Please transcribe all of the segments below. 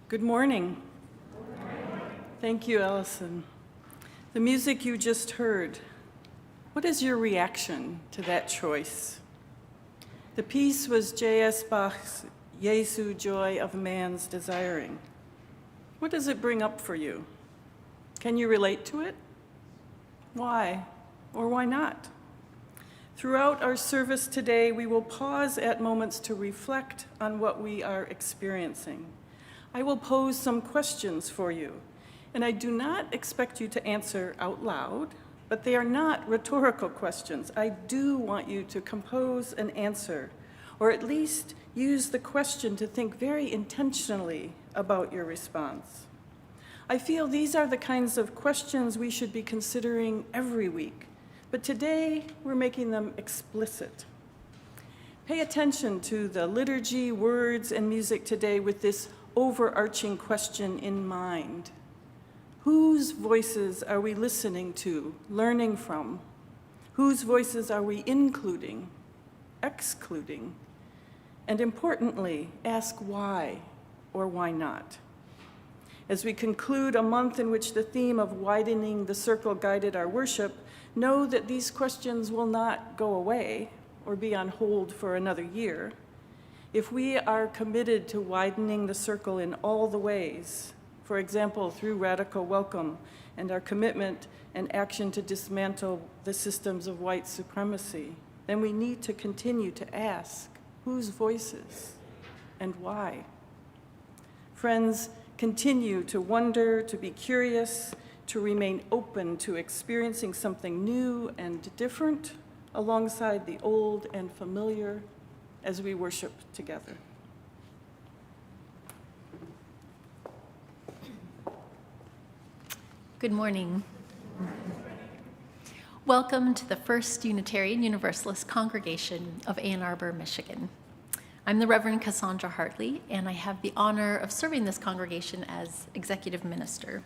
Good morning. Thank you, Allison. The music you just heard, what is your reaction to that choice? The piece was J.S. Bach's Jesu Joy of Man's Desiring. What does it bring up for you? Can you relate to it? Why or why not? Throughout our service today, we will pause at moments to reflect on what we are experiencing. I will pose some questions for you, and I do not expect you to answer out loud, but they are not rhetorical questions. I do want you to compose an answer, or at least use the question to think very intentionally about your response. I feel these are the kinds of questions we should be considering every week, but today we're making them explicit. Pay attention to the liturgy, words, and music today with this overarching question in mind. Whose voices are we listening to, learning from? Whose voices are we including, excluding? And importantly, ask why or why not. As we conclude a month in which the theme of widening the circle guided our worship, know that these questions will not go away or be on hold for another year. If we are committed to widening the circle in all the ways, for example, through radical welcome and our commitment and action to dismantle the systems of white supremacy, then we need to continue to ask whose voices and why. Friends, continue to wonder, to be curious, to remain open to experiencing something new and different alongside the old and familiar as we worship together. Good morning. Welcome to the First Unitarian Universalist Congregation of Ann Arbor, Michigan. I'm the Reverend Cassandra Hartley, and I have the honor of serving this congregation as executive minister.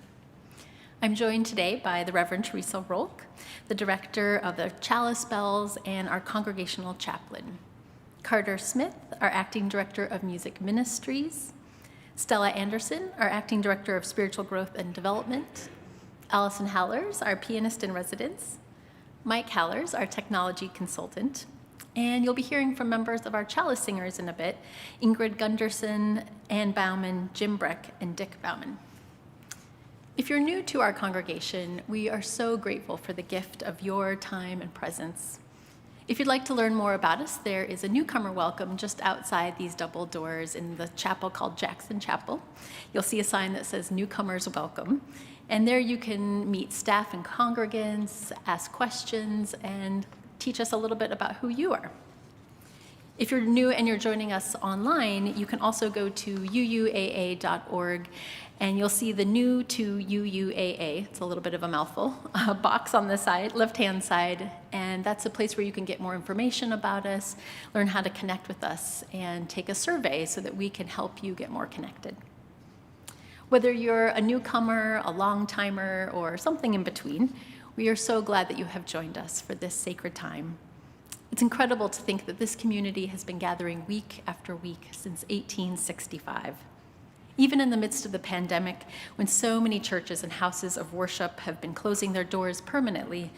I'm joined today by the Reverend Theresa Rohlck, the director of the Chalice Bells and our Congregational Chaplain, Carter Smith, our acting director of music ministries, Stella Anderson, our acting director of spiritual growth and development, Allison Halerz, our pianist-in-residence, Mike Halerz, our technology consultant, and you'll be hearing from members of our chalice singers in a bit, Ingrid, Gunderson, Ann Bauman, Jim Breck, and Dick Bauman. If you're new to our congregation, we are so grateful for the gift of your time and presence. If you'd like to learn more about us, there is a newcomer welcome just outside these double doors in the chapel called Jackson Chapel. You'll see a sign that says Newcomers Welcome. And there you can meet staff and congregants, ask questions, and teach us a little bit about who you are. If you're new and you're joining us online, you can also go to UUAA.org, and you'll see the new to UUAA, it's a little bit of a mouthful, box on the side, left-hand side, and that's a place where you can get more information about us, learn how to connect with us, and take a survey so that we can help you get more connected. Whether you're a newcomer, a long-timer, or something in between, we are so glad that you have joined us for this sacred time. It's incredible to think that this community has been gathering week after week since 1865. Even in the midst of the pandemic, when so many churches and houses of worship have been closing their doors permanently,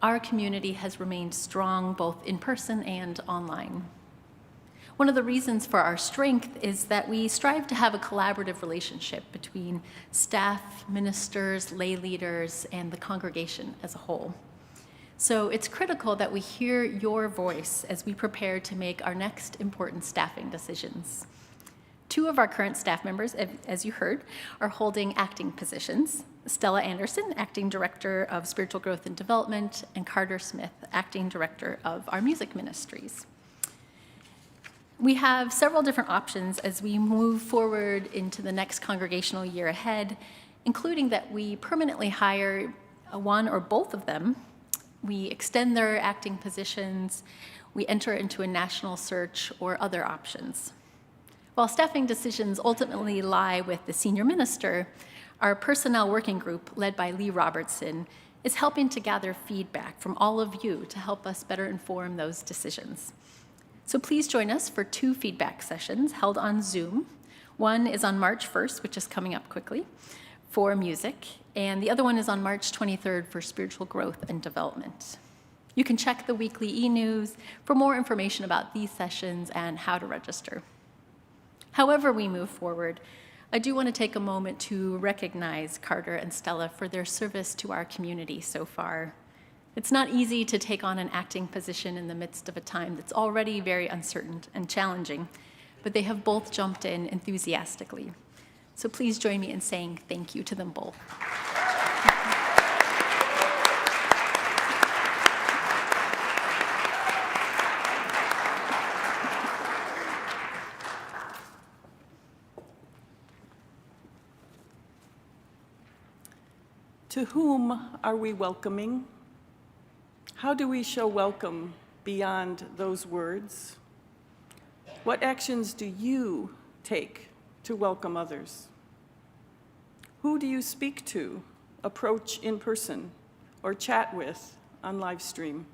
our community has remained strong both in person and online. One of the reasons for our strength is that we strive to have a collaborative relationship between staff, ministers, lay leaders, and the congregation as a whole. So it's critical that we hear your voice as we prepare to make our next important staffing decisions. 2 of our current staff members, as you heard, are holding acting positions. Stella Anderson, Acting Director of Spiritual Growth and Development, and Carter Smith, Acting Director of our Music Ministries. We have several different options as we move forward into the next congregational year ahead, including that we permanently hire one or both of them, we extend their acting positions, we enter into a national search, or other options. While staffing decisions ultimately lie with the senior minister, our personnel working group, led by Lee Robertson, is helping to gather feedback from all of you to help us better inform those decisions. So please join us for 2 feedback sessions held on Zoom, One is on March 1st, which is coming up quickly, for music, and the other one is on March 23rd for spiritual growth and development. You can check the weekly e-news for more information about these sessions and how to register. However we move forward, I do want to take a moment to recognize Carter and Stella for their service to our community so far. It's not easy to take on an acting position in the midst of a time that's already very uncertain and challenging, but they have both jumped in enthusiastically. So please join me in saying thank you to them both. To whom are we welcoming? How do we show welcome beyond those words? What actions do you take to welcome others? Who do you speak to, approach in person, or chat with on live stream?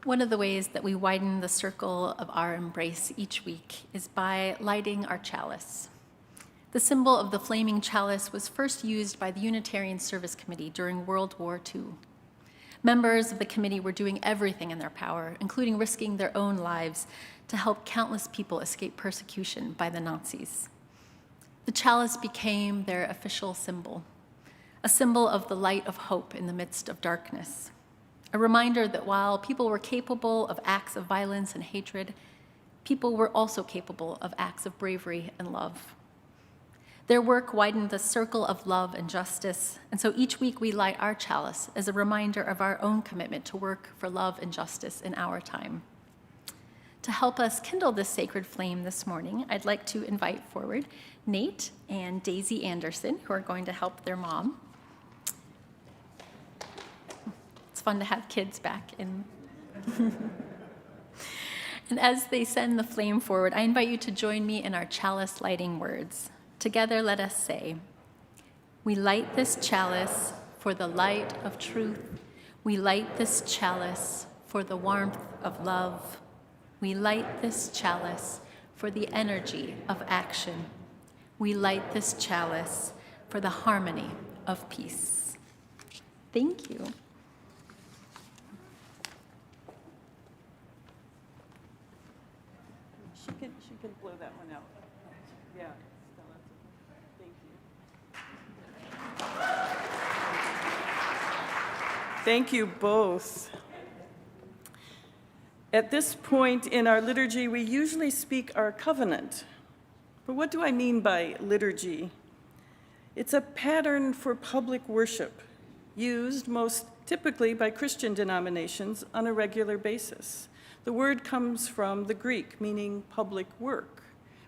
One of the ways that we widen the circle of our embrace each week is by lighting our chalice. The symbol of the flaming chalice was first used by the Unitarian Service Committee during World War II. Members of the committee were doing everything in their power, including risking their own lives, to help countless people escape persecution by the Nazis. The chalice became their official symbol, a symbol of the light of hope in the midst of darkness. A reminder that while people were capable of acts of violence and hatred, people were also capable of acts of bravery and love. Their work widened the circle of love and justice, and so each week we light our chalice as a reminder of our own commitment to work for love and justice in our time. To help us kindle this sacred flame this morning, I'd like to invite forward Nate and Daisy Anderson, who are going to help their mom. It's fun to have kids back in. And as they send the flame forward, I invite you to join me in our chalice lighting words. Together, let us say, we light this chalice for the light of truth. We light this chalice for the warmth of love. We light this chalice for the energy of action. We light this chalice for the harmony of peace. Thank you. She can blow that one out. Yeah, Stella. Thank you. Thank you both. At this point in our liturgy, we usually speak our covenant. But what do I mean by liturgy? It's a pattern for public worship, used most typically by Christian denominations on a regular basis. The word comes from the Greek, meaning public work,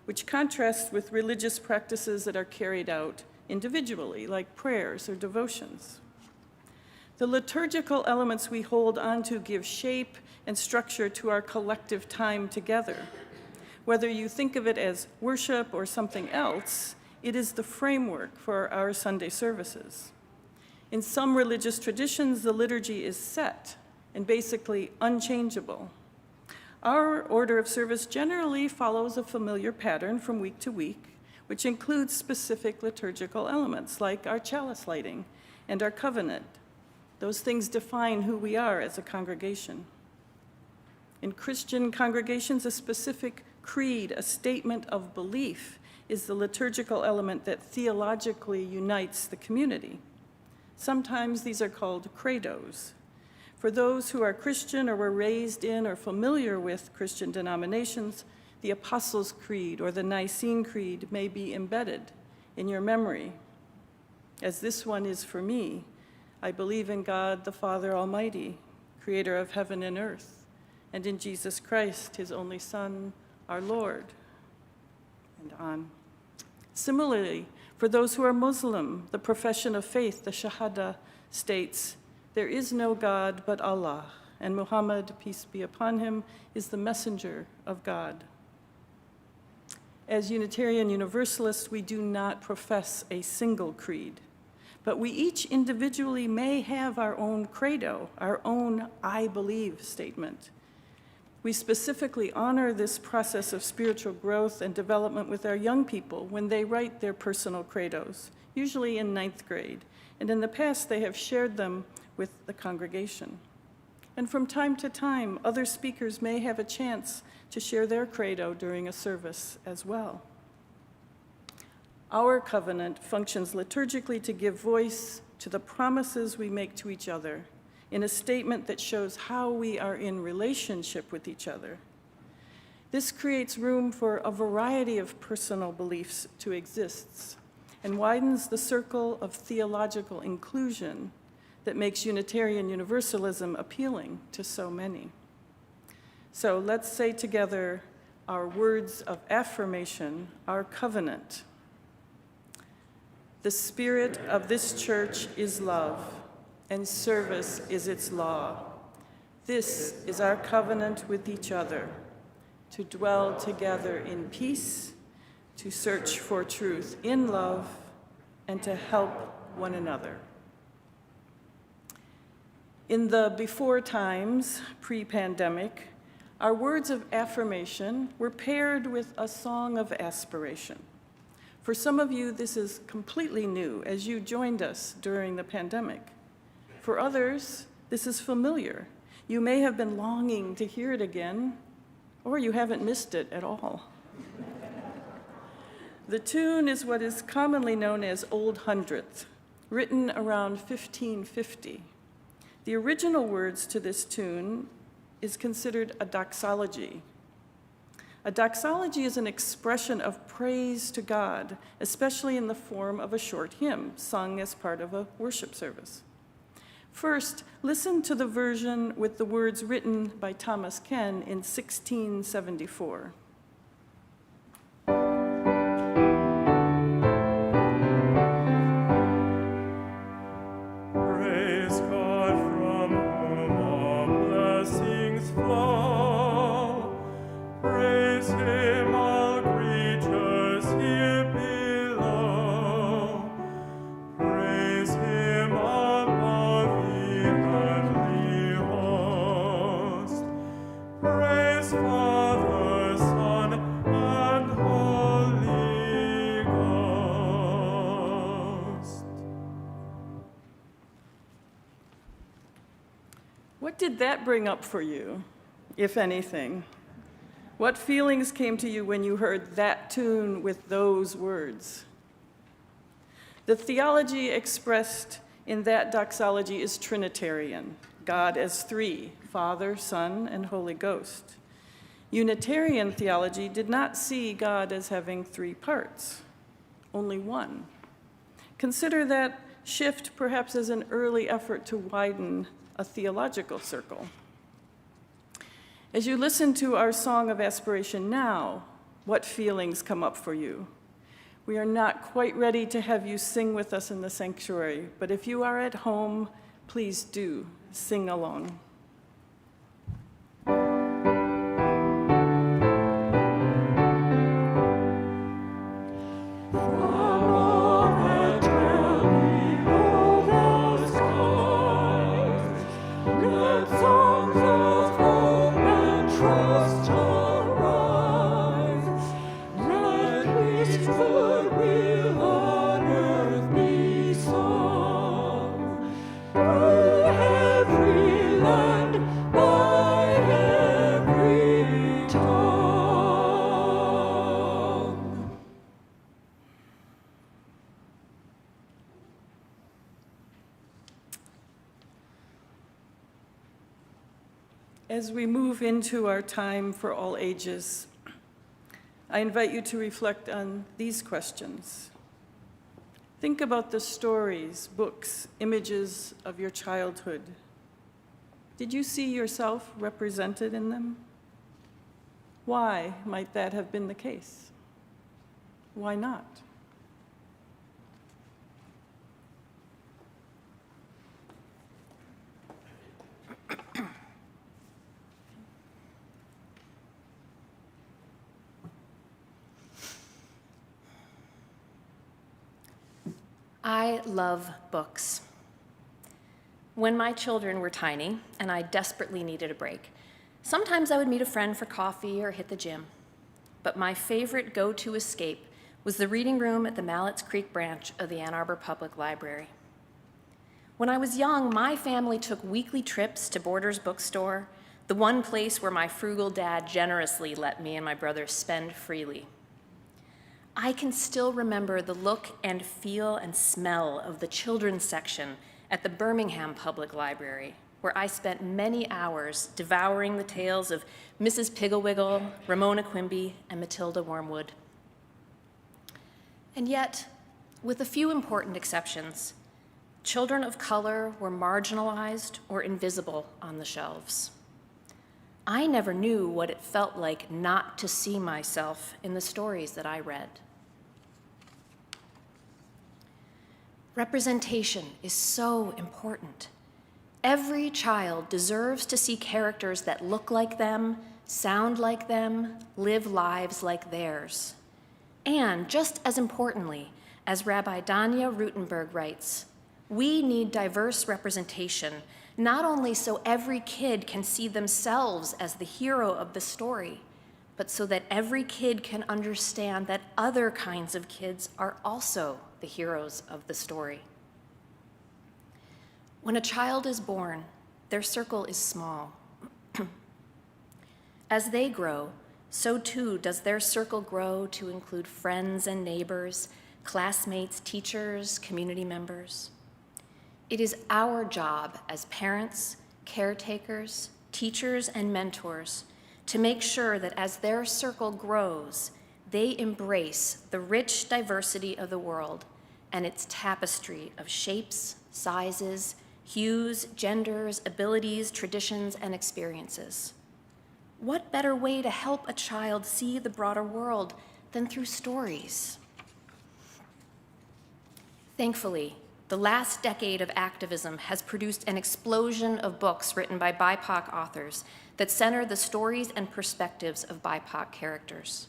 which contrasts with religious practices that are carried out individually, like prayers or devotions. The liturgical elements we hold on to give shape and structure to our collective time together. Whether you think of it as worship or something else, it is the framework for our Sunday services. In some religious traditions, the liturgy is set and basically unchangeable. Our order of service generally follows a familiar pattern from week to week, which includes specific liturgical elements like our chalice lighting and our covenant. Those things define who we are as a congregation. In Christian congregations, a specific creed, a statement of belief, is the liturgical element that theologically unites the community. Sometimes these are called credos. For those who are Christian or were raised in or familiar with Christian denominations, the Apostles' Creed or the Nicene Creed may be embedded in your memory. As this one is for me, I believe in God the Father Almighty, creator of heaven and earth, and in Jesus Christ, his only Son, our Lord, and on. Similarly, for those who are Muslim, the profession of faith, the Shahada, states, there is no God but Allah, and Muhammad, peace be upon him, is the messenger of God. As Unitarian Universalists, we do not profess a single creed, But we each individually may have our own credo, our own I believe statement. We specifically honor this process of spiritual growth and development with our young people when they write their personal credos, usually in 9th grade, and in the past they have shared them with the congregation. And from time to time, other speakers may have a chance to share their credo during a service as well. Our covenant functions liturgically to give voice to the promises we make to each other in a statement that shows how we are in relationship with each other. This creates room for a variety of personal beliefs to exist and widens the circle of theological inclusion that makes Unitarian Universalism appealing to so many. So let's say together our words of affirmation, our covenant. The spirit of this church is love, and service is its law. This is our covenant with each other, to dwell together in peace, to search for truth in love, and to help one another. In the before times, pre-pandemic, our words of affirmation were paired with a song of aspiration. For some of you, this is completely new as you joined us during the pandemic. For others, this is familiar. You may have been longing to hear it again, or you haven't missed it at all. The tune is what is commonly known as Old Hundredth, written around 1550. The original words to this tune is considered a doxology. A doxology is an expression of praise to God, especially in the form of a short hymn sung as part of a worship service. First, listen to the version with the words written by Thomas Ken in 1674. What did that bring up for you, if anything? What feelings came to you when you heard that tune with those words? The theology expressed in that doxology is Trinitarian, God as three, Father, Son, and Holy Ghost. Unitarian theology did not see God as having three parts, only one. Consider that shift perhaps as an early effort to widen a theological circle. As you listen to our song of aspiration now, what feelings come up for you? We are not quite ready to have you sing with us in the sanctuary, but if you are at home, please do sing along. As we move into our time for all ages, I invite you to reflect on these questions. Think about the stories, books, images of your childhood. Did you see yourself represented in them? Why might that have been the case? Why not? I love books. When my children were tiny and I desperately needed a break, sometimes I would meet a friend for coffee or hit the gym. But my favorite go-to escape was the reading room at the Mallett's Creek branch of the Ann Arbor Public Library. When I was young, my family took weekly trips to Borders Bookstore, the one place where my frugal dad generously let me and my brother spend freely. I can still remember the look and feel and smell of the children's section at the Birmingham Public Library, where I spent many hours devouring the tales of Mrs. Pigglewiggle, Ramona Quimby, and Matilda Wormwood. And yet, with a few important exceptions, children of color were marginalized or invisible on the shelves. I never knew what it felt like not to see myself in the stories that I read. Representation is so important. Every child deserves to see characters that look like them, sound like them, live lives like theirs. And just as importantly, as Rabbi Danya Rutenberg writes, we need diverse representation, not only so every kid can see themselves as the hero of the story, but so that every kid can understand that other kinds of kids are also the heroes of the story. When a child is born, their circle is small. As they grow, so too does their circle grow to include friends and neighbors, classmates, teachers, community members. It is our job as parents, caretakers, teachers, and mentors to make sure that as their circle grows, they embrace the rich diversity of the world and its tapestry of shapes, sizes, hues, genders, abilities, traditions, and experiences. What better way to help a child see the broader world than through stories? Thankfully, the last decade of activism has produced an explosion of books written by BIPOC authors that center the stories and perspectives of BIPOC characters.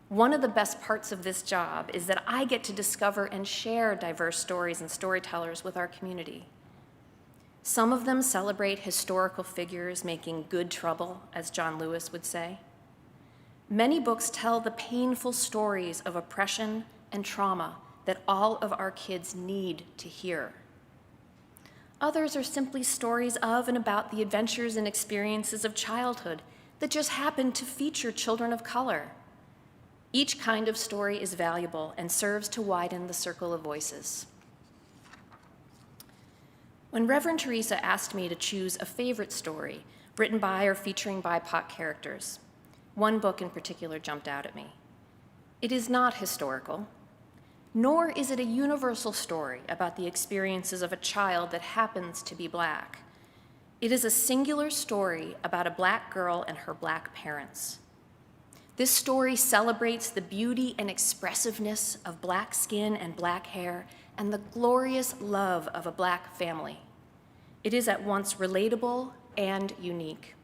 One of the best parts of this job is that I get to discover and share diverse stories and storytellers with our community. Some of them celebrate historical figures making good trouble, as John Lewis would say. Many books tell the painful stories of oppression and trauma that all of our kids need to hear. Others are simply stories of and about the adventures and experiences of childhood that just happen to feature children of color. Each kind of story is valuable and serves to widen the circle of voices. When Reverend Theresa asked me to choose a favorite story written by or featuring BIPOC characters, one book in particular jumped out at me. It is not historical, nor is it a universal story about the experiences of a child that happens to be Black. It is a singular story about a Black girl and her Black parents. This story celebrates the beauty and expressiveness of Black skin and Black hair and the glorious love of a Black family. It is at once relatable and unique.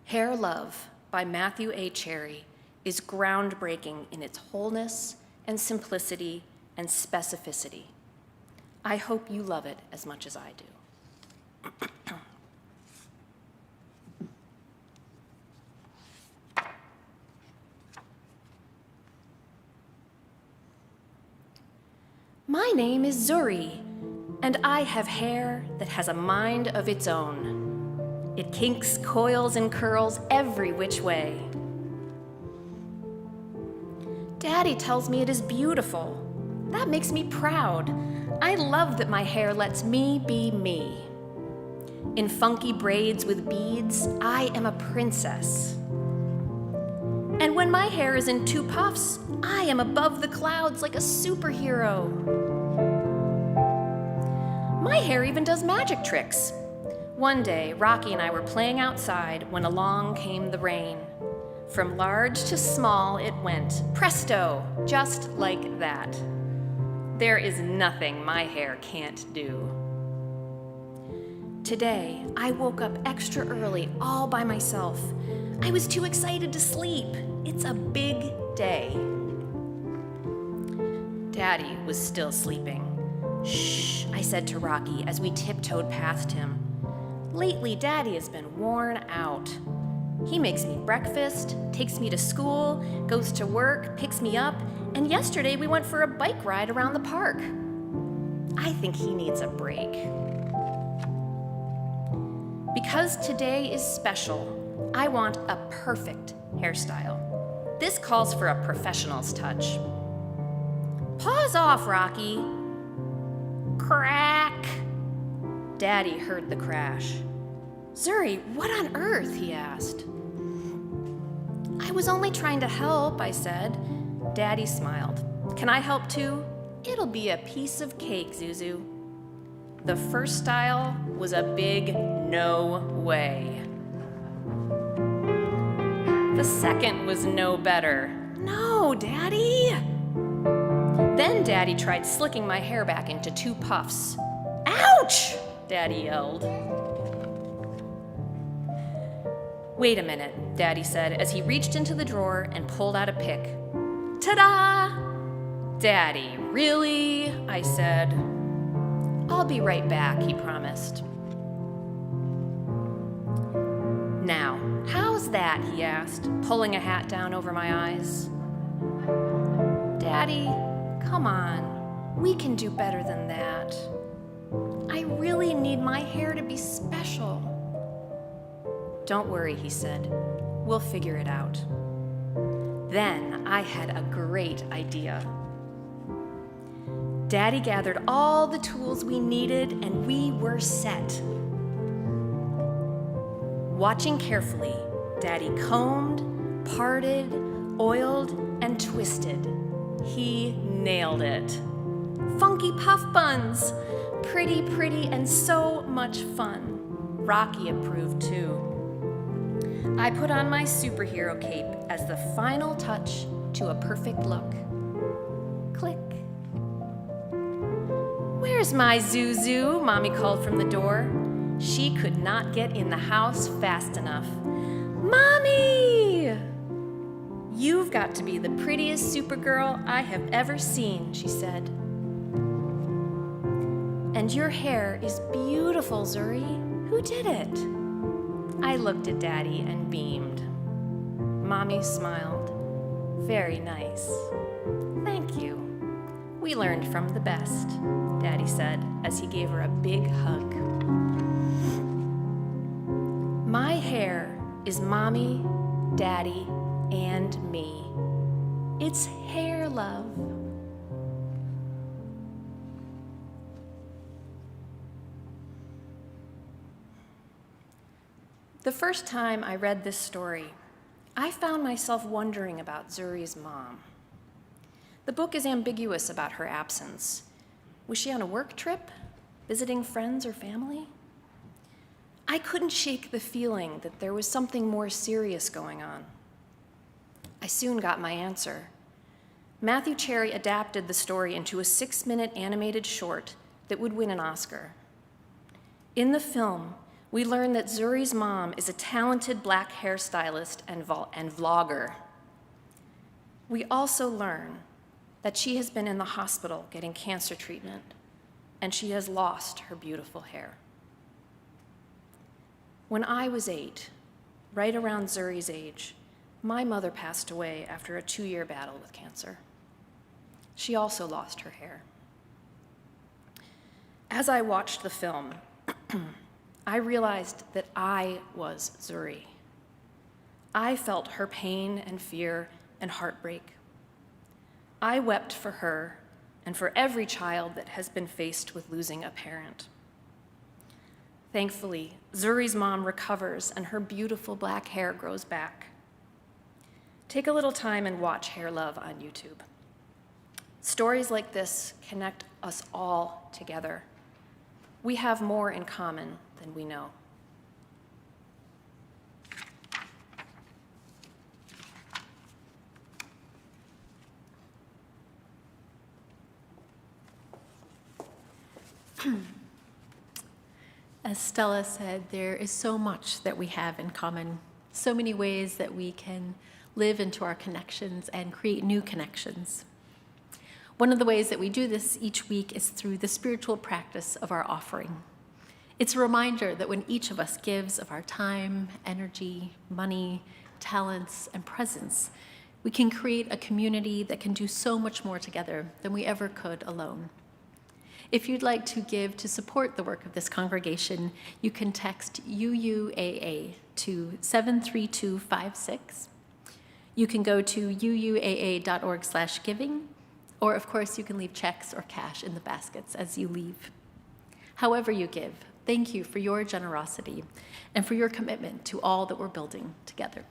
Hair Love by Matthew A. Cherry is groundbreaking in its wholeness and simplicity and specificity. I hope you love it as much as I do. My name is Zuri, and I have hair that has a mind of its own. It kinks, coils, and curls every which way. Daddy tells me it is beautiful. That makes me proud. I love that my hair lets me be me. In funky braids with beads, I am a princess. And when my hair is in two puffs, I am above the clouds like a superhero. My hair even does magic tricks. One day, Rocky and I were playing outside when along came the rain. From large to small it went, presto, just like that. There is nothing my hair can't do. Today, I woke up extra early all by myself. I was too excited to sleep. It's a big day. Daddy was still sleeping. "Shh," I said to Rocky as we tiptoed past him. "Lately, Daddy has been worn out. He makes me breakfast, takes me to school, goes to work, picks me up, and yesterday we went for a bike ride around the park. I think he needs a break." Because today is special, I want a perfect hairstyle. This calls for a professional's touch. "Paws off, Rocky." Crack! Daddy heard the crash. "Zuri, what on earth?" he asked. "I was only trying to help," I said. Daddy smiled. "Can I help too? It'll be a piece of cake, Zuzu." The first style was a big no way. The second was no better. "No, Daddy." Then Daddy tried slicking my hair back into 2 puffs. "Ouch!" Daddy yelled. "Wait a minute," Daddy said as he reached into the drawer and pulled out a pick. "Ta-da!" "Daddy, really?" I said. "I'll be right back," he promised. "Now, how's that?" he asked, pulling a hat down over my eyes. "Daddy, come on. We can do better than that. I really need my hair to be special." "Don't worry," he said. "We'll figure it out." Then I had a great idea. Daddy gathered all the tools we needed, and we were set. Watching carefully, Daddy combed, parted, oiled, and twisted. He nailed it. Funky puff buns! Pretty, pretty, and so much fun. Rocky approved too. I put on my superhero cape as the final touch to a perfect look. Click. "Where's my Zuzu?" Mommy called from the door. She could not get in the house fast enough. "Mommy! You've got to be the prettiest Supergirl I have ever seen," she said. "And your hair is beautiful, Zuri. Who did it?" I looked at Daddy and beamed. Mommy smiled. "Very nice. Thank you. We learned from the best," Daddy said as he gave her a big hug. My hair is Mommy, Daddy, and me. It's hair love. The first time I read this story, I found myself wondering about Zuri's mom. The book is ambiguous about her absence. Was she on a work trip, visiting friends or family? I couldn't shake the feeling that there was something more serious going on. I soon got my answer. Matthew Cherry adapted the story into a 6-minute animated short that would win an Oscar. In the film, we learn that Zuri's mom is a talented Black hairstylist and vlogger. We also learn that she has been in the hospital getting cancer treatment, and she has lost her beautiful hair. When I was 8, right around Zuri's age, my mother passed away after a 2-year battle with cancer. She also lost her hair. As I watched the film, I realized that I was Zuri. I felt her pain and fear and heartbreak. I wept for her and for every child that has been faced with losing a parent. Thankfully, Zuri's mom recovers and her beautiful Black hair grows back. Take a little time and watch Hair Love on YouTube. Stories like this connect us all together. We have more in common than we know. As Stella said, there is so much that we have in common, so many ways that we can live into our connections and create new connections. One of the ways that we do this each week is through the spiritual practice of our offering. It's a reminder that when each of us gives of our time, energy, money, talents, and presence, we can create a community that can do so much more together than we ever could alone. If you'd like to give to support the work of this congregation, you can text UUAA to 73256. You can go to uuaa.org/giving, or of course you can leave checks or cash in the baskets as you leave. However you give, thank you for your generosity and for your commitment to all that we're building together.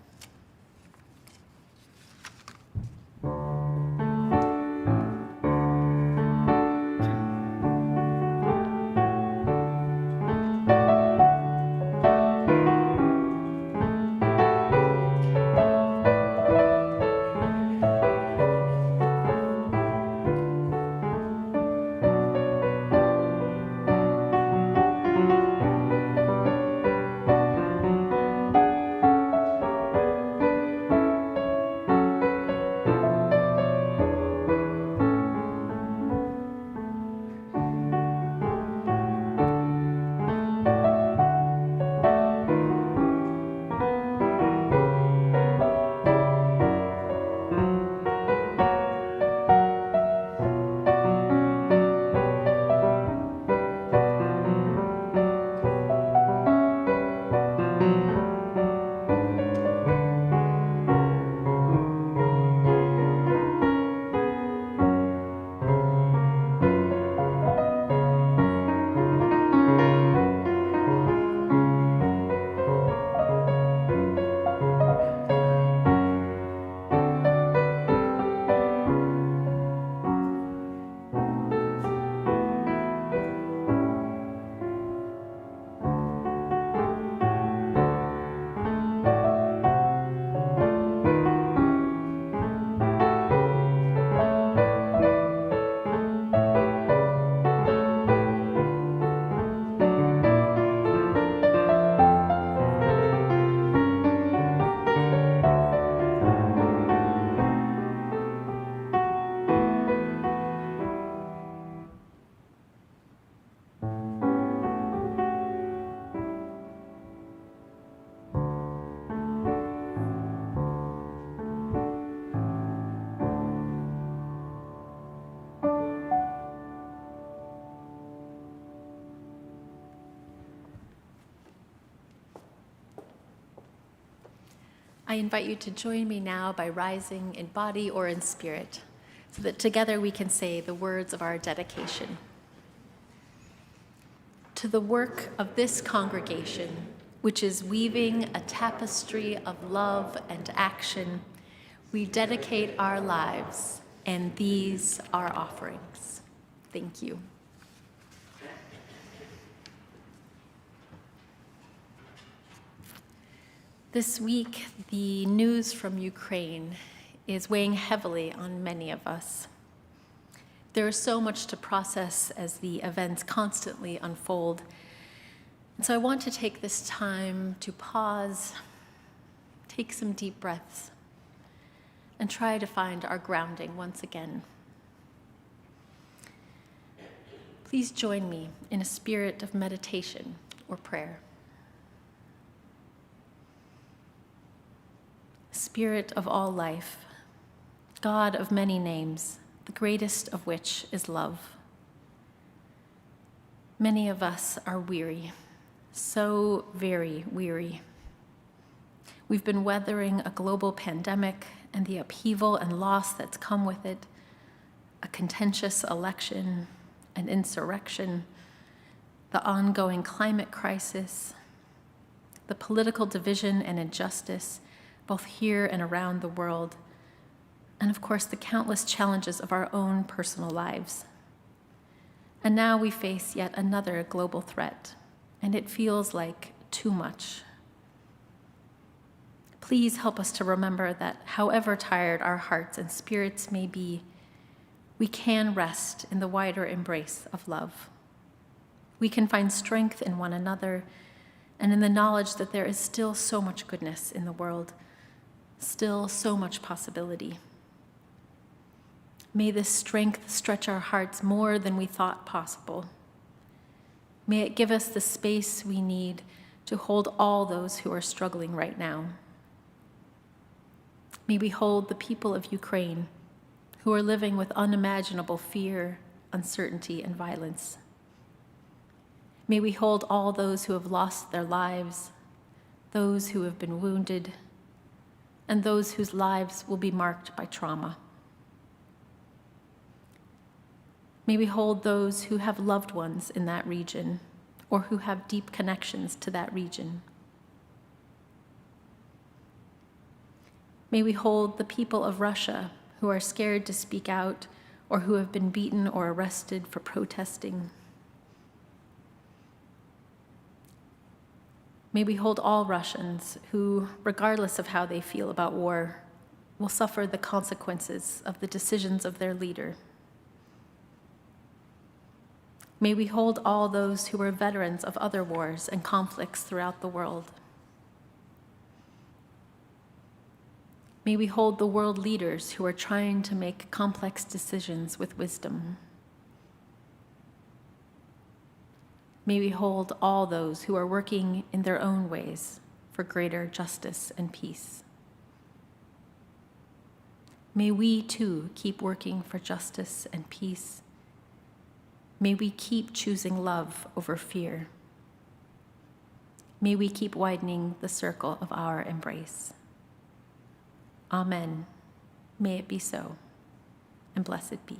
I invite you to join me now by rising in body or in spirit, so that together we can say the words of our dedication. To the work of this congregation, which is weaving a tapestry of love and action, we dedicate our lives, and these are offerings. Thank you. This week, the news from Ukraine is weighing heavily on many of us. There is so much to process as the events constantly unfold. And so I want to take this time to pause, take some deep breaths, and try to find our grounding once again. Please join me in a spirit of meditation or prayer. Spirit of all life, God of many names, the greatest of which is love. Many of us are weary, so very weary. We've been weathering a global pandemic and the upheaval and loss that's come with it, a contentious election, an insurrection, the ongoing climate crisis, the political division and injustice, both here and around the world, and of course the countless challenges of our own personal lives. And now we face yet another global threat, and it feels like too much. Please help us to remember that however tired our hearts and spirits may be, we can rest in the wider embrace of love. We can find strength in one another and in the knowledge that there is still so much goodness in the world, still so much possibility. May this strength stretch our hearts more than we thought possible. May it give us the space we need to hold all those who are struggling right now. May we hold the people of Ukraine who are living with unimaginable fear, uncertainty, and violence. May we hold all those who have lost their lives, those who have been wounded, and those whose lives will be marked by trauma. May we hold those who have loved ones in that region or who have deep connections to that region. May we hold the people of Russia who are scared to speak out or who have been beaten or arrested for protesting. May we hold all Russians who, regardless of how they feel about war, will suffer the consequences of the decisions of their leader. May we hold all those who are veterans of other wars and conflicts throughout the world. May we hold the world leaders who are trying to make complex decisions with wisdom. May we hold all those who are working in their own ways for greater justice and peace. May we, too, keep working for justice and peace. May we keep choosing love over fear. May we keep widening the circle of our embrace. Amen. May it be so, and blessed be.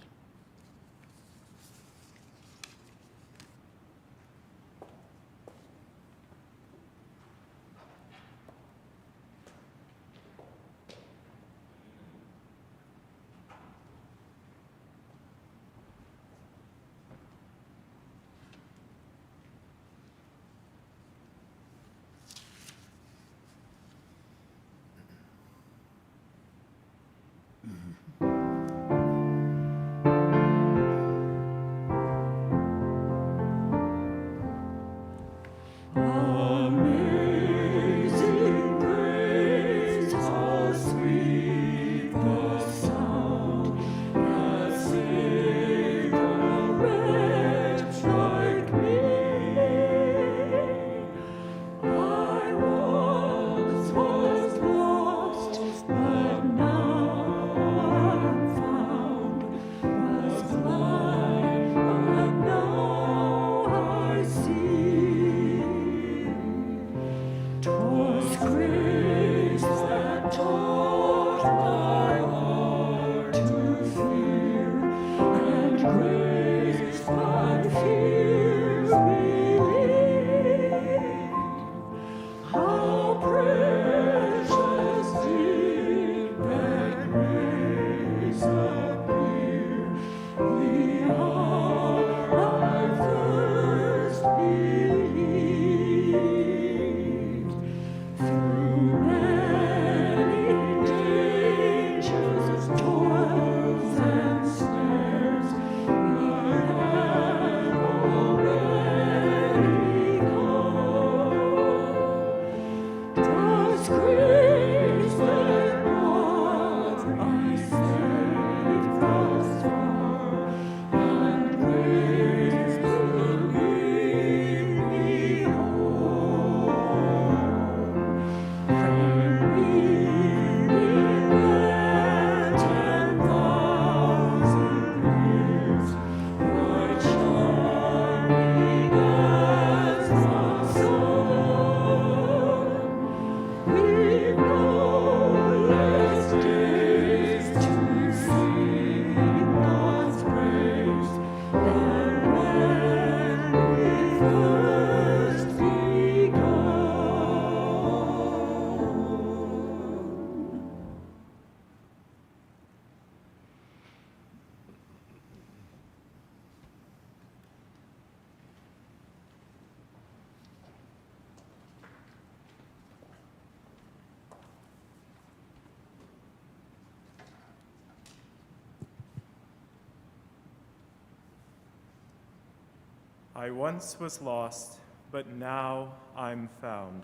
I once was lost, but now I'm found.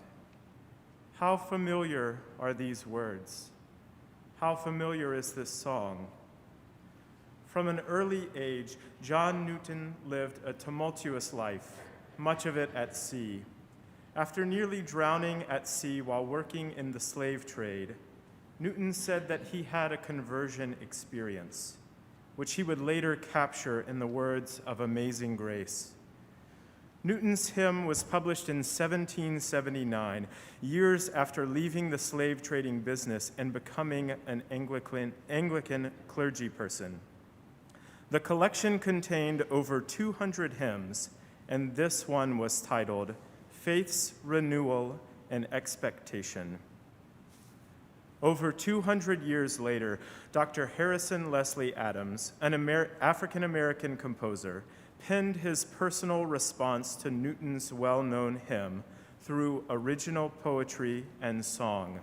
How familiar are these words? How familiar is this song? From an early age, John Newton lived a tumultuous life, much of it at sea. After nearly drowning at sea while working in the slave trade, Newton said that he had a conversion experience, which he would later capture in the words of Amazing Grace. Newton's hymn was published in 1779, years after leaving the slave trading business and becoming an Anglican clergy person. The collection contained over 200 hymns, and this one was titled Faith's Renewal and Expectation. Over 200 years later, Dr. Harrison Leslie Adams, an African-American composer, penned his personal response to Newton's well-known hymn through original poetry and song.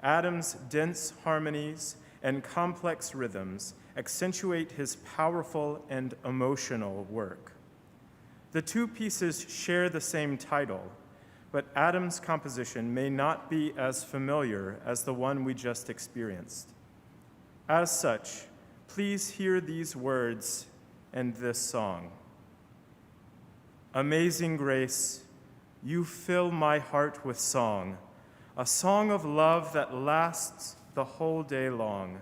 Adams' dense harmonies and complex rhythms accentuate his powerful and emotional work. The two pieces share the same title, but Adams' composition may not be as familiar as the one we just experienced. As such, please hear these words and this song. Amazing Grace, you fill my heart with song, a song of love that lasts the whole day long.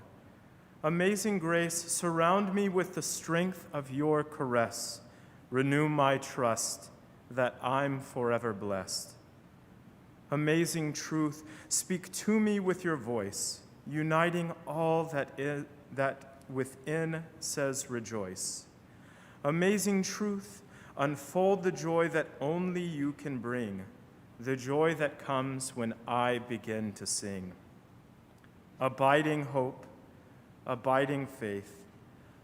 Amazing Grace, surround me with the strength of your caress. Renew my trust that I'm forever blessed. Amazing Truth, speak to me with your voice, uniting all that within says rejoice. Amazing Truth, unfold the joy that only you can bring, the joy that comes when I begin to sing. Abiding hope, abiding faith,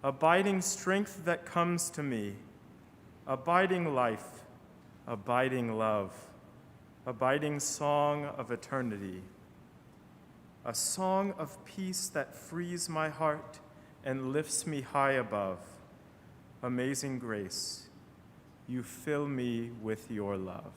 abiding strength that comes to me, abiding life, abiding love, abiding song of eternity, a song of peace that frees my heart and lifts me high above. Amazing Grace, you fill me with your love.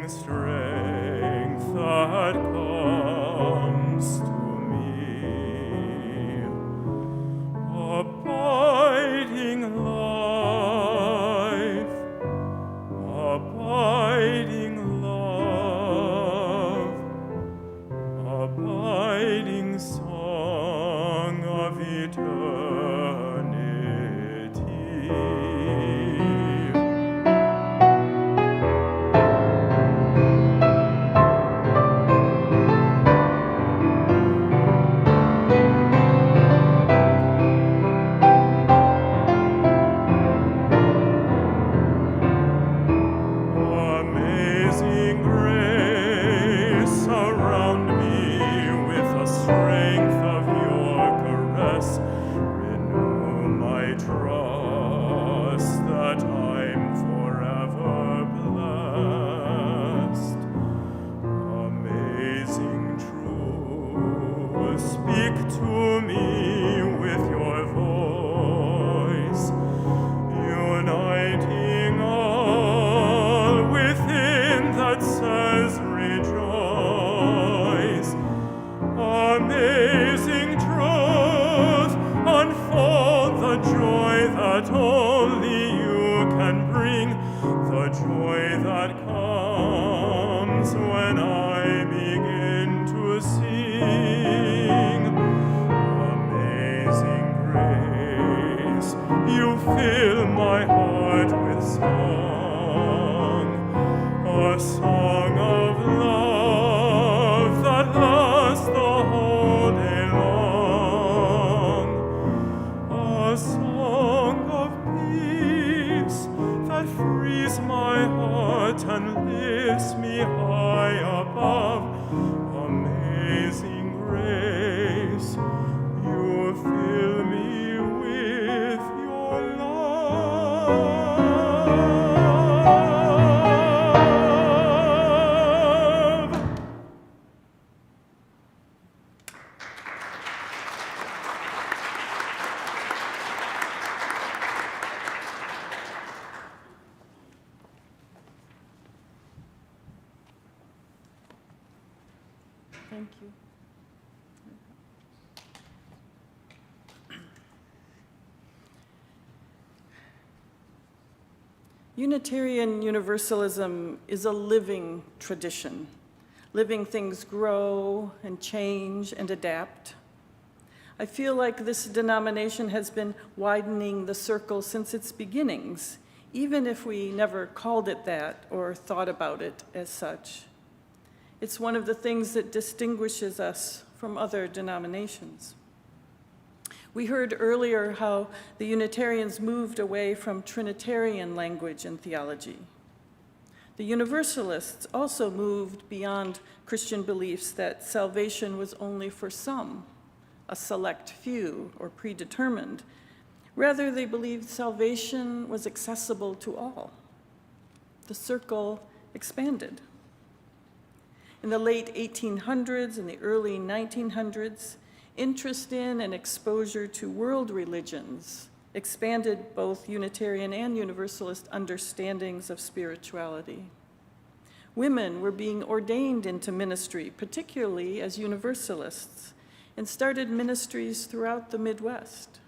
Strength that comes to me. speak to me with your voice, uniting all within that says rejoice. Amazing truth, unfold the joy that only you can bring, the joy that comes when I begin to sing. Amazing grace, you fill my heart with song, a song of love that lasts the whole day long, a song of peace that frees my heart and lifts me high above. Amazing grace, you fill me with your love. Thank you. Unitarian Universalism is a living tradition. Living things grow and change and adapt. I feel like this denomination has been widening the circle since its beginnings, even if we never called it that or thought about it as such. It's one of the things that distinguishes us from other denominations. We heard earlier how the Unitarians moved away from Trinitarian language and theology. The Universalists also moved beyond Christian beliefs that salvation was only for some, a select few, or predetermined. Rather, they believed salvation was accessible to all. The circle expanded. In the late 1800s and the early 1900s, interest in and exposure to world religions expanded both Unitarian and Universalist understandings of spirituality. Women were being ordained into ministry, particularly as Universalists, and started ministries throughout the Midwest.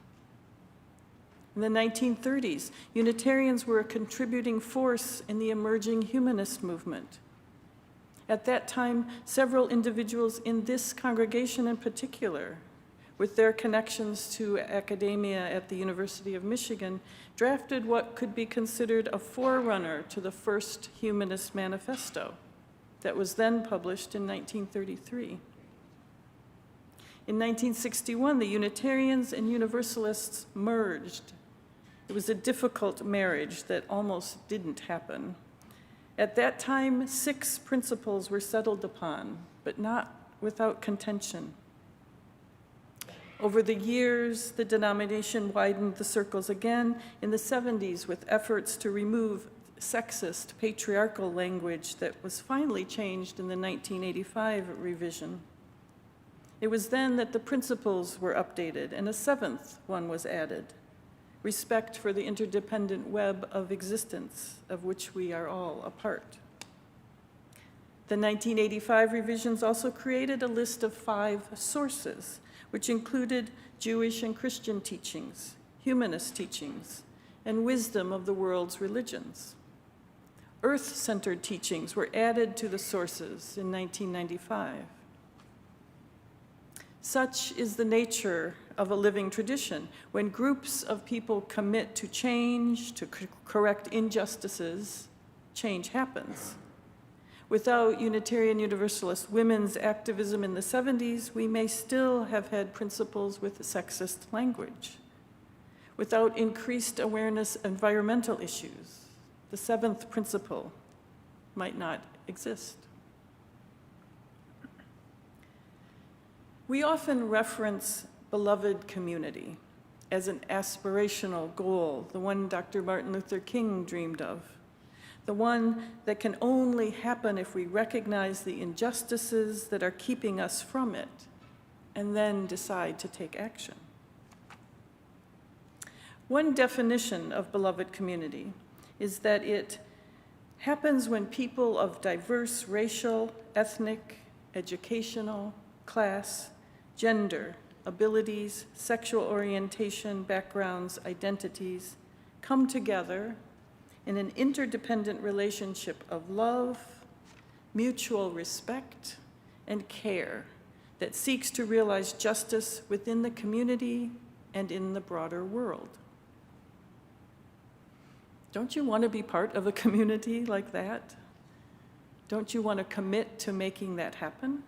In the 1930s, Unitarians were a contributing force in the emerging humanist movement. At that time, several individuals in this congregation in particular, with their connections to academia at the University of Michigan, drafted what could be considered a forerunner to the first Humanist Manifesto that was then published in 1933. In 1961, the Unitarians and Universalists merged. It was a difficult marriage that almost didn't happen. At that time, 6 principles were settled upon, but not without contention. Over the years, the denomination widened the circles again in the 70s with efforts to remove sexist, patriarchal language that was finally changed in the 1985 revision. It was then that the principles were updated and a 7th one was added: respect for the interdependent web of existence, of which we are all a part. The 1985 revisions also created a list of 5 sources, which included Jewish and Christian teachings, humanist teachings, and wisdom of the world's religions. Earth-centered teachings were added to the sources in 1995. Such is the nature of a living tradition. When groups of people commit to change, to correct injustices, change happens. Without Unitarian Universalist women's activism in the 70s, we may still have had principles with sexist language. Without increased awareness of environmental issues, the 7th principle might not exist. We often reference beloved community as an aspirational goal, the one Dr. Martin Luther King dreamed of, the one that can only happen if we recognize the injustices that are keeping us from it and then decide to take action. One definition of beloved community is that it happens when people of diverse racial, ethnic, educational, class, gender, abilities, sexual orientation, backgrounds, identities come together in an interdependent relationship of love, mutual respect, and care that seeks to realize justice within the community and in the broader world. Don't you want to be part of a community like that? Don't you want to commit to making that happen?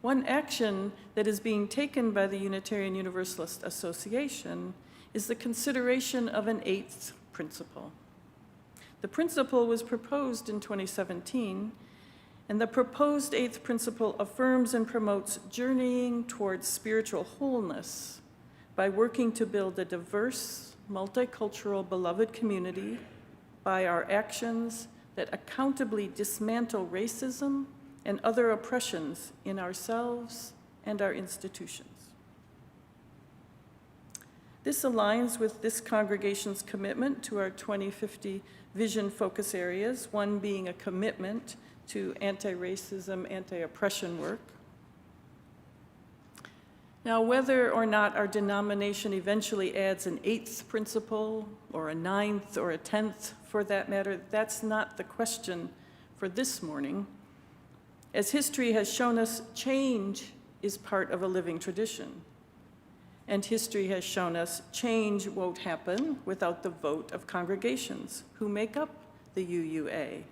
One action that is being taken by the Unitarian Universalist Association is the consideration of an eighth principle. The principle was proposed in 2017, and the proposed eighth principle affirms and promotes journeying towards spiritual wholeness by working to build a diverse, multicultural, beloved community by our actions that accountably dismantle racism and other oppressions in ourselves and our institutions. This aligns with this congregation's commitment to our 2050 vision focus areas, one being a commitment to anti-racism, anti-oppression work. Now, whether or not our denomination eventually adds an eighth principle, or a ninth, or a 10th for that matter, that's not the question for this morning. As history has shown us, change is part of a living tradition. And history has shown us change won't happen without the vote of congregations who make up the UUAA.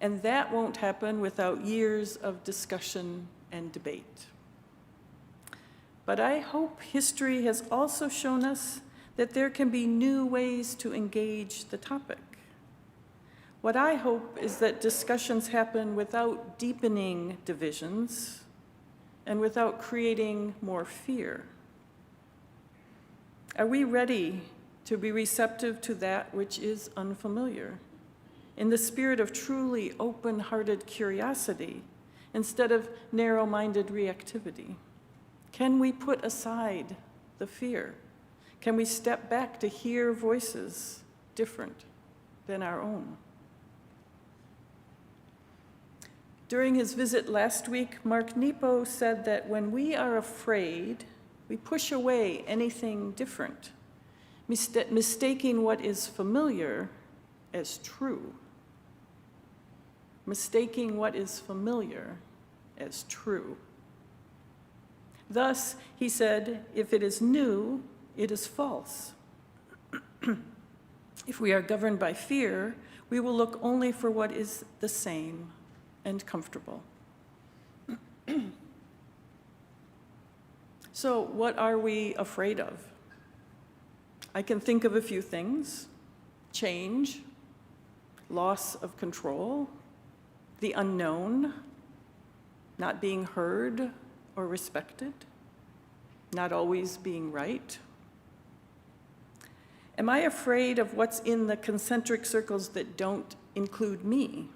And that won't happen without years of discussion and debate. But I hope history has also shown us that there can be new ways to engage the topic. What I hope is that discussions happen without deepening divisions and without creating more fear. Are we ready to be receptive to that which is unfamiliar, in the spirit of truly open-hearted curiosity instead of narrow-minded reactivity? Can we put aside the fear? Can we step back to hear voices different than our own? During his visit last week, Mark Nepo said that when we are afraid, we push away anything different, mistaking what is familiar as true. Mistaking what is familiar as true. Thus, he said, if it is new, it is false. If we are governed by fear, we will look only for what is the same and comfortable. So, what are we afraid of? I can think of a few things: change, loss of control, the unknown, not being heard or respected, not always being right. Am I afraid of what's in the concentric circles that don't include me?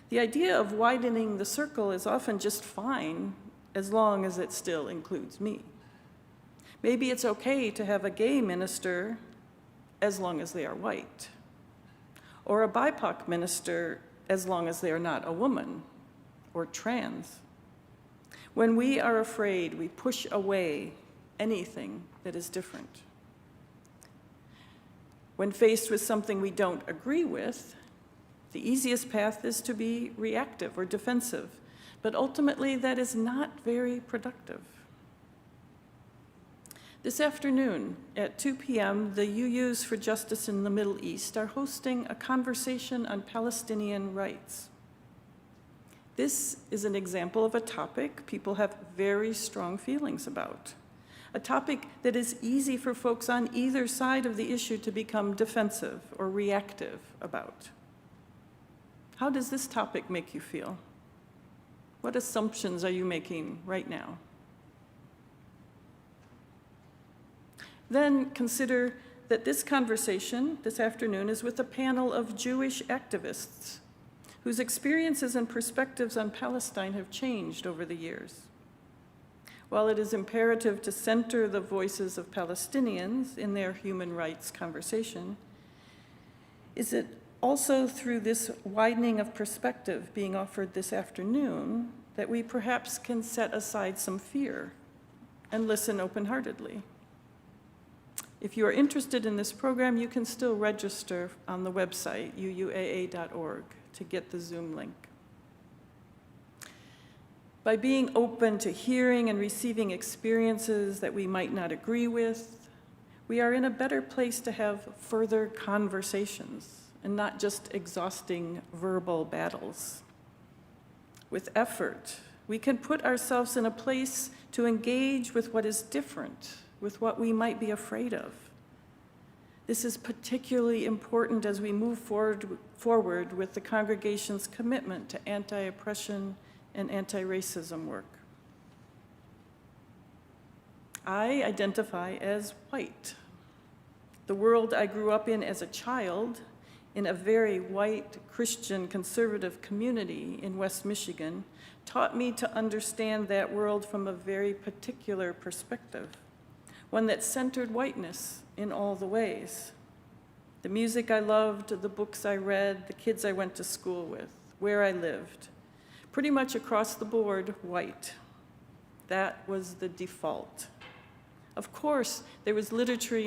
The idea of widening the circle is often just fine as long as it still includes me. Maybe it's okay to have a gay minister as long as they are white, or a BIPOC minister as long as they are not a woman or trans. When we are afraid, we push away anything that is different. When faced with something we don't agree with, the easiest path is to be reactive or defensive, but ultimately that is not very productive. This afternoon at 2 p.m., the UUs for Justice in the Middle East are hosting a conversation on Palestinian rights. This is an example of a topic people have very strong feelings about, a topic that is easy for folks on either side of the issue to become defensive or reactive about. How does this topic make you feel? What assumptions are you making right now? Then consider that this conversation this afternoon is with a panel of Jewish activists whose experiences and perspectives on Palestine have changed over the years. While it is imperative to center the voices of Palestinians in their human rights conversation, is it also through this widening of perspective being offered this afternoon that we perhaps can set aside some fear and listen open-heartedly? If you are interested in this program, you can still register on the website, UUAA.org, to get the Zoom link. By being open to hearing and receiving experiences that we might not agree with, we are in a better place to have further conversations and not just exhausting verbal battles. With effort, we can put ourselves in a place to engage with what is different, with what we might be afraid of. This is particularly important as we move forward with the congregation's commitment to anti-oppression and anti-racism work. I identify as white. The world I grew up in as a child, in a very white Christian conservative community in West Michigan, taught me to understand that world from a very particular perspective, one that centered whiteness in all the ways. The music I loved, the books I read, the kids I went to school with, where I lived. Pretty much across the board, white. That was the default. Of course, there was literature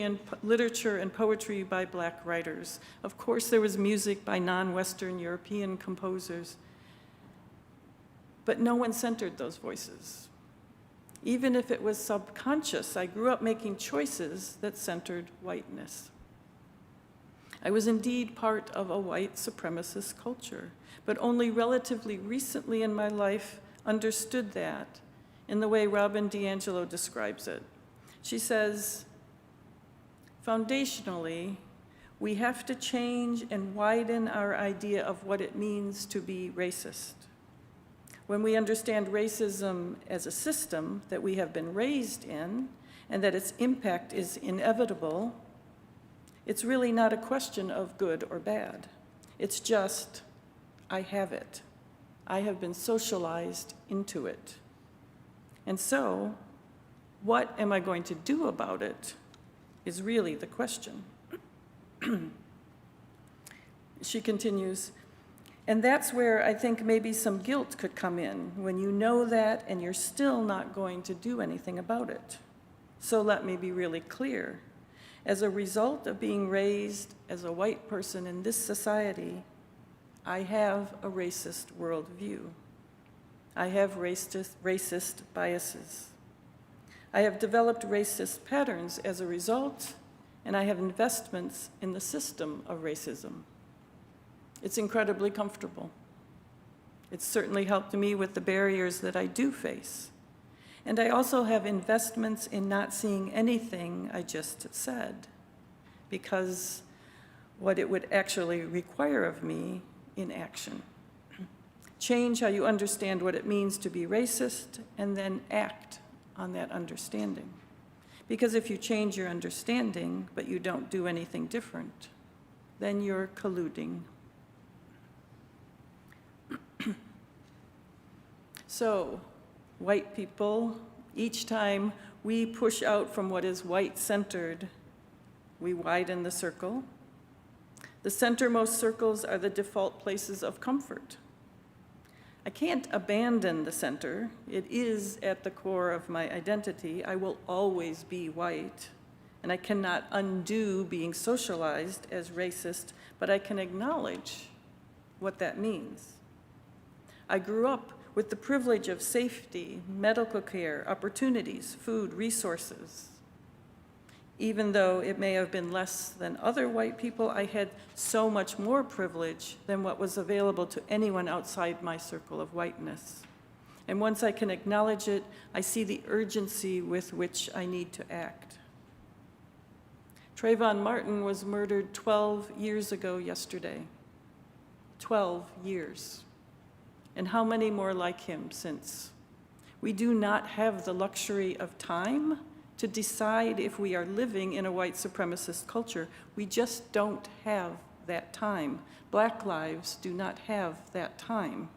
and poetry by Black writers. Of course, there was music by non-Western European composers. But no one centered those voices. Even if it was subconscious, I grew up making choices that centered whiteness. I was indeed part of a white supremacist culture, but only relatively recently in my life understood that in the way Robin DiAngelo describes it. She says, foundationally, we have to change and widen our idea of what it means to be racist. When we understand racism as a system that we have been raised in and that its impact is inevitable, it's really not a question of good or bad. It's just, I have it. I have been socialized into it. And so, what am I going to do about it is really the question. She continues, and that's where I think maybe some guilt could come in, when you know that and you're still not going to do anything about it. So let me be really clear. As a result of being raised as a white person in this society, I have a racist worldview. I have racist biases. I have developed racist patterns as a result, and I have investments in the system of racism. It's incredibly comfortable. It's certainly helped me with the barriers that I do face. And I also have investments in not seeing anything I just said, because what it would actually require of me in action. Change how you understand what it means to be racist, and then act on that understanding. Because if you change your understanding, but you don't do anything different, then you're colluding. So, white people, each time we push out from what is white-centered, we widen the circle. The centermost circles are the default places of comfort. I can't abandon the center. It is at the core of my identity. I will always be white, and I cannot undo being socialized as racist, but I can acknowledge what that means. I grew up with the privilege of safety, medical care, opportunities, food, resources. Even though it may have been less than other white people, I had so much more privilege than what was available to anyone outside my circle of whiteness. And once I can acknowledge it, I see the urgency with which I need to act. Trayvon Martin was murdered 12 years ago yesterday. 12 years. And how many more like him since? We do not have the luxury of time to decide if we are living in a white supremacist culture. We just don't have that time. Black lives do not have that time.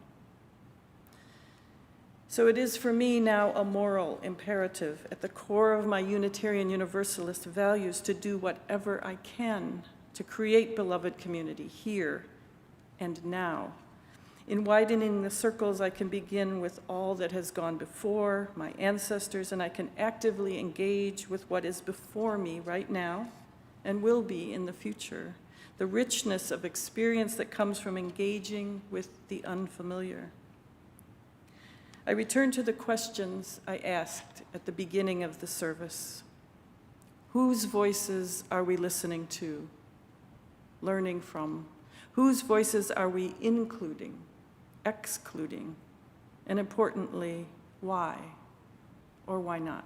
So it is for me now a moral imperative at the core of my Unitarian Universalist values to do whatever I can to create beloved community here and now. In widening the circles, I can begin with all that has gone before, my ancestors, and I can actively engage with what is before me right now and will be in the future. The richness of experience that comes from engaging with the unfamiliar. I return to the questions I asked at the beginning of the service. Whose voices are we listening to, learning from? Whose voices are we including, excluding? And importantly, why or why not?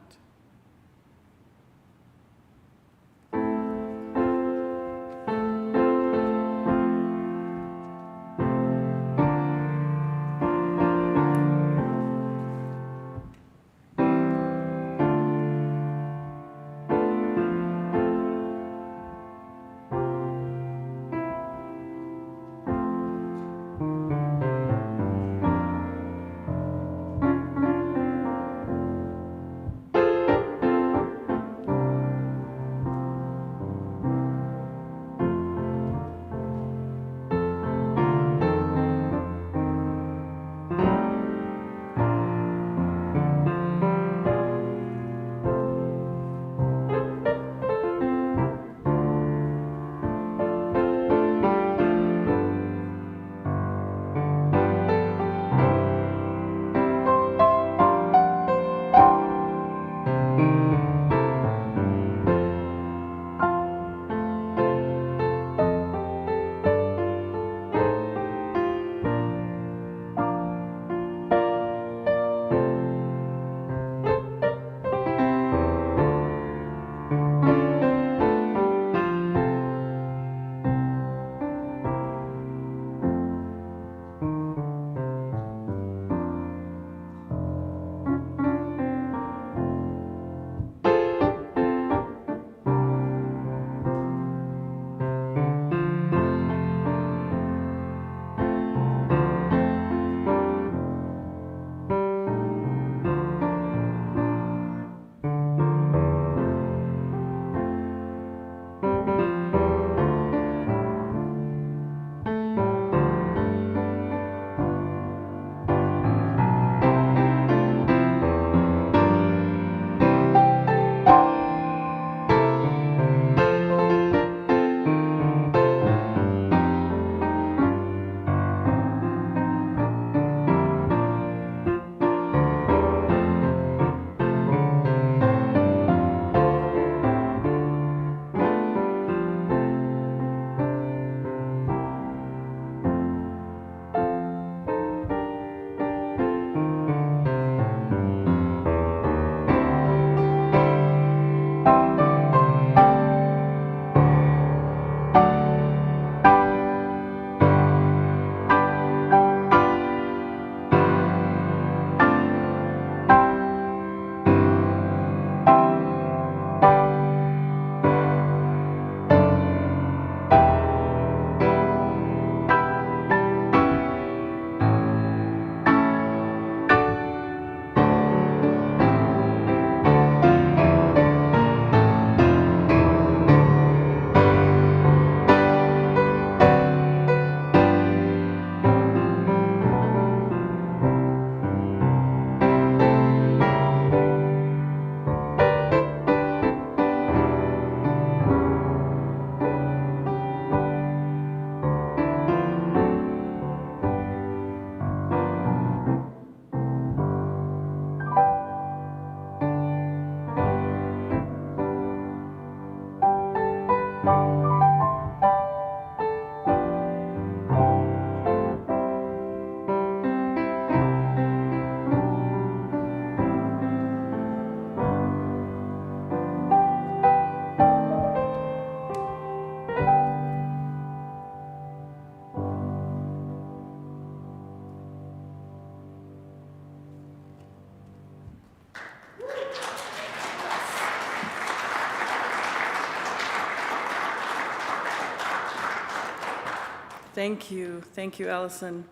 Thank you. Thank you, Allison.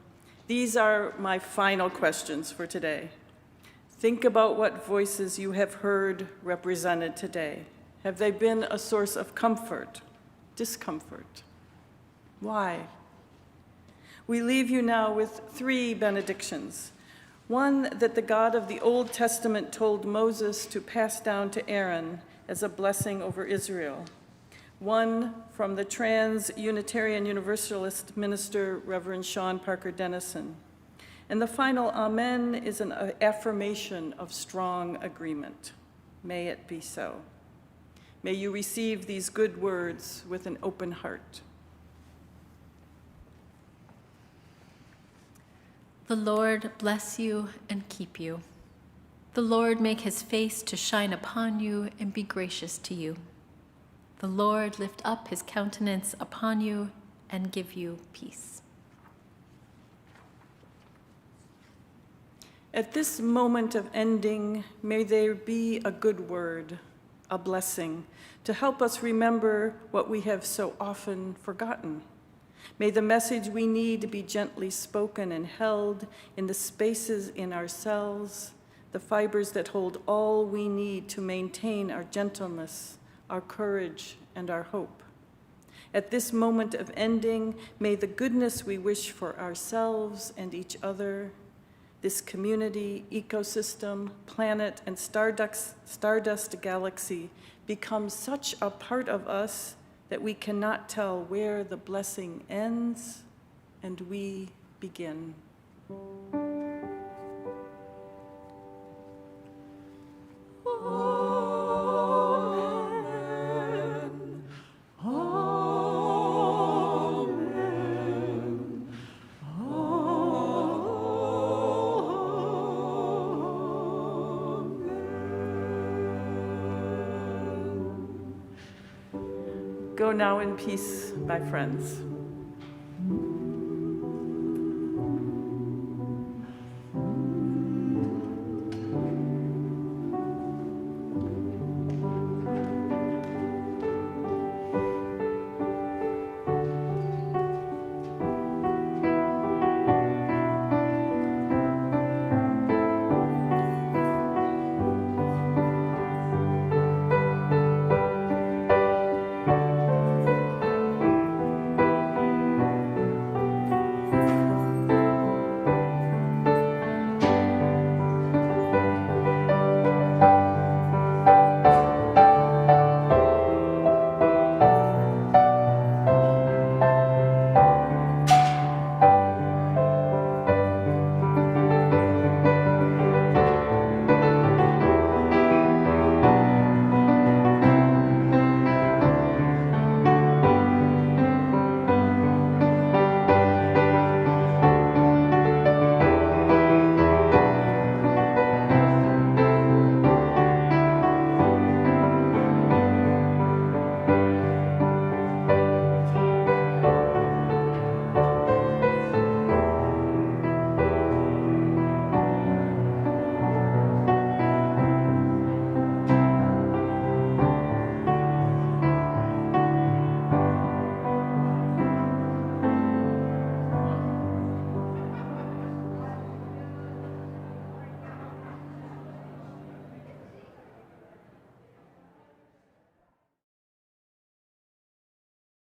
These are my final questions for today. Think about what voices you have heard represented today. Have they been a source of comfort, discomfort? Why? We leave you now with 3 benedictions. One that the God of the Old Testament told Moses to pass down to Aaron as a blessing over Israel. One from the trans-Unitarian Universalist minister, Reverend Sean Parker Dennison. And the final Amen is an affirmation of strong agreement. May it be so. May you receive these good words with an open heart. The Lord bless you and keep you. The Lord make his face to shine upon you and be gracious to you. The Lord lift up his countenance upon you and give you peace. At this moment of ending, may there be a good word, a blessing, to help us remember what we have so often forgotten. May the message we need be gently spoken and held in the spaces in ourselves, the fibers that hold all we need to maintain our gentleness, our courage, and our hope. At this moment of ending, may the goodness we wish for ourselves and each other, this community, ecosystem, planet, and stardust galaxy become such a part of us that we cannot tell where the blessing ends and we begin. Go now in peace, my friends.